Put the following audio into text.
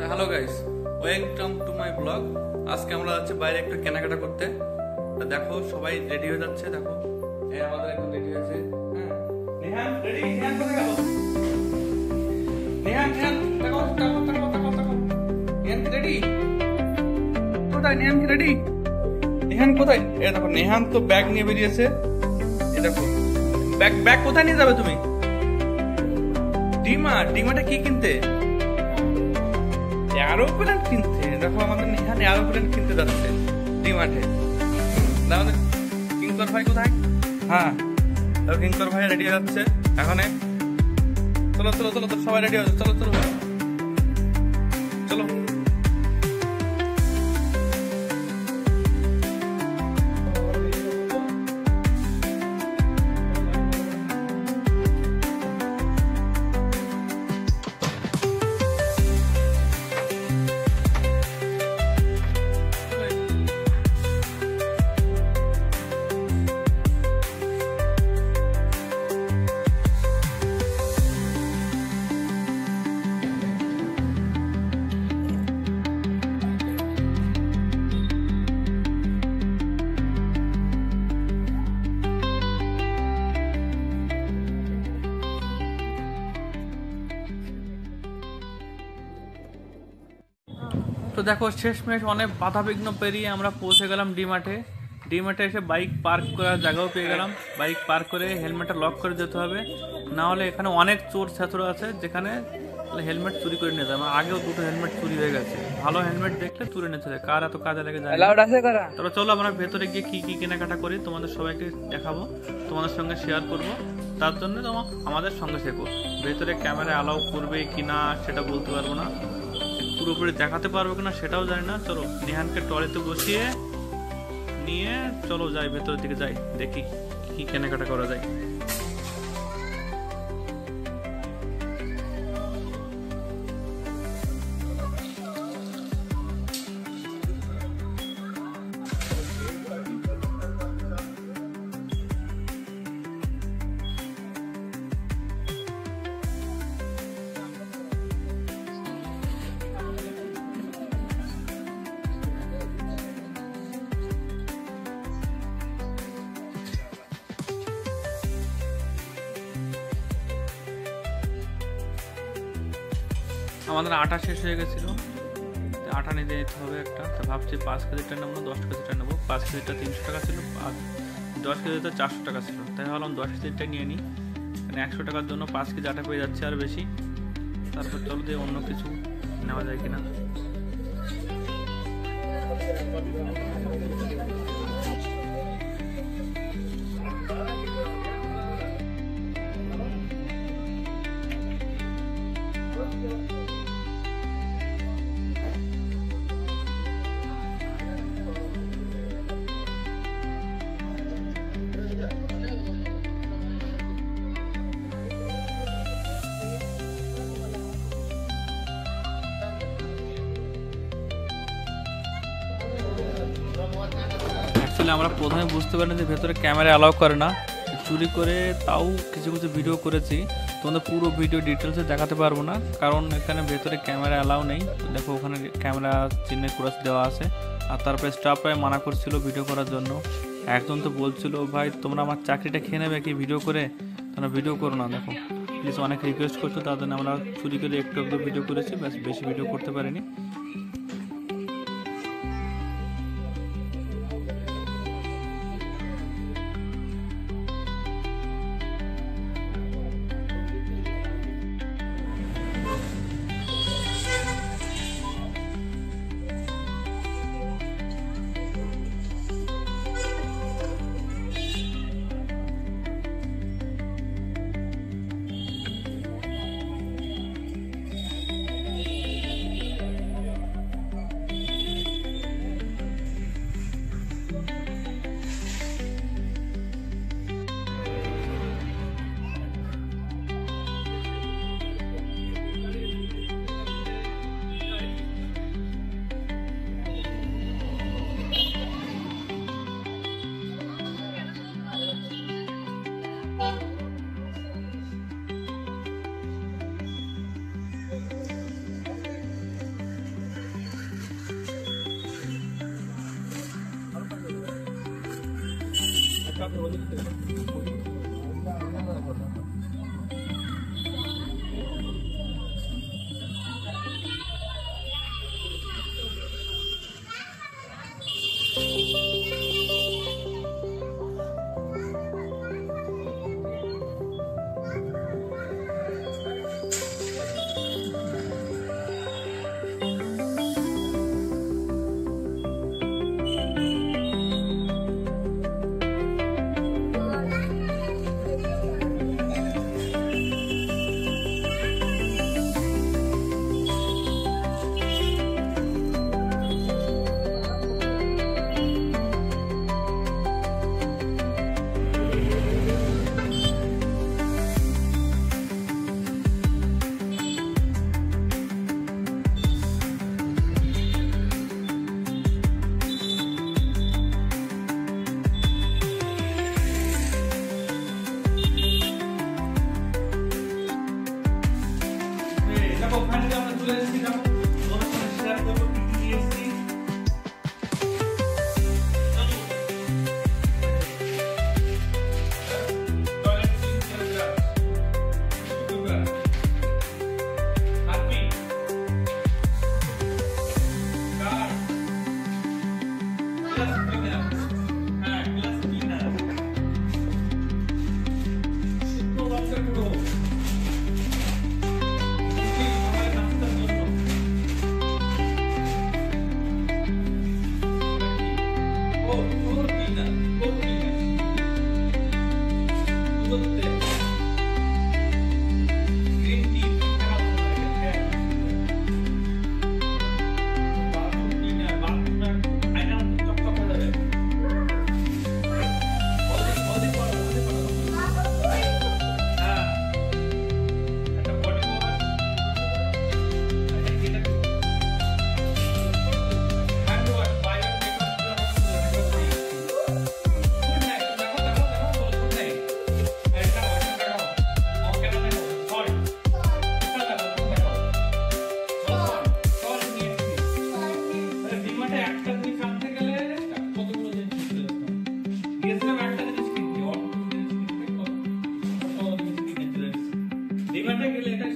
Hello guys, welcome to my blog. আজকে আমরা যাচ্ছি বাইরে একটু কেনাকাটা করতে। দেখো সবাই রেডি হয়ে যাচ্ছে। দেখো এই আমাদের এখন রেডি হয়েছে। হ্যাঁ নিহান রেডি। নিহান কোথায় গেল? নিহান দেখো নিহান কি রেডি? কোথায় নিহান কি রেডি? নিহান কোথায়? এই দেখো নিহান তো ব্যাগ নিয়ে বেরিয়েছে। এই দেখো ব্যাগ কোথায় নিয়ে যাবে তুমি? ডিমার্টে কি কিনতে? এরোপ্লেন কিনতে। দেখো আমাদের নিহান এরোপ্লেন কিনতে যাচ্ছে ডিমার্টে। আমাদের কিঙ্কর ভাই কোথায়? হ্যাঁ কিঙ্কর ভাই রেডি হয়ে যাচ্ছে এখন। চলো চলো চলো, সবাই রেডি হয়ে চলো চলো চলো। তো দেখো শেষমেশ অনেক বাধা বিঘ্ন পেরিয়ে আমরা পৌঁছে গেলাম ডিমার্টে এসে বাইক পার্ক করার জায়গাও পেয়ে গেলাম। বাইক পার্ক করে হেলমেটটা লক করে যেতে হবে, না হলে এখানে অনেক চোর ছাত্র আছে যেখানে হেলমেট চুরি করে নিয়ে যায়। আমার আগেও দুটো হেলমেট চুরি হয়ে গেছে। ভালো হেলমেট দেখলে চুরি নিতে যায়, কার এত কাজে লেগে যায়। তবে চলো আমরা ভেতরে গিয়ে কি কি কেনাকাটা করি তোমাদের সবাইকে দেখাবো, তোমাদের সঙ্গে শেয়ার করবো। তার জন্য তোমার আমাদের সঙ্গে শেখো। ভেতরে ক্যামেরা অ্যালাউ করবে কিনা সেটা বলতে পারবো না, পুরোপুরি দেখাতে পারবো কিনা সেটাও জানি না। চলো নিহানকে ট্রলিতে বসিয়ে নিয়ে চলো যাই, ভেতরের দিকে যাই, দেখি কি কেনাকাটা করা যায়। আমাদের আটা শেষ হয়ে গেছিল, আটা নিতে যেতে হবে একটা। তো ভাবছি 5 কেজিটা নেবো না 10 কেজিটা নেবো। 5 কেজিটা 300 টাকা ছিল, আর 10 কেজিটা 400 টাকা ছিল। তাই ভাবলাম 10 কেজিটা নিয়ে নিই, মানে 100 টাকার জন্য 5 কেজি আটা পেয়ে যাচ্ছে আর বেশি। তারপর চলো দিয়ে অন্য কিছু নেওয়া যায় কিনা। আমরা প্রথমে বুঝতে পারি না যে ভেতরে ক্যামেরা অ্যালাউ করে না, চুরি করে তাও কিছু কিছু ভিডিও করেছি। তোমাদের পুরো ভিডিও ডিটেলসে দেখাতে পারবো না, কারণ এখানে ভেতরে ক্যামেরা অ্যালাউ নেই। দেখো ওখানে ক্যামেরা চিহ্ন ক্রস দেওয়া আছে। আর তারপরে স্টাফরাই মানা করছিল ভিডিও করার জন্য। একজন তো বলছিল, ভাই তোমরা আমার চাকরিটা খেয়ে নেবে কি ভিডিও করে, তোমরা ভিডিও করো না। দেখো প্লিজ, অনেক রিকোয়েস্ট করছো, তার জন্য আমরা চুরি করে একটু ভিডিও করেছি, ব্যাস বেশি ভিডিও করতে পারিনি। ডিমান্ডে গেলে এটা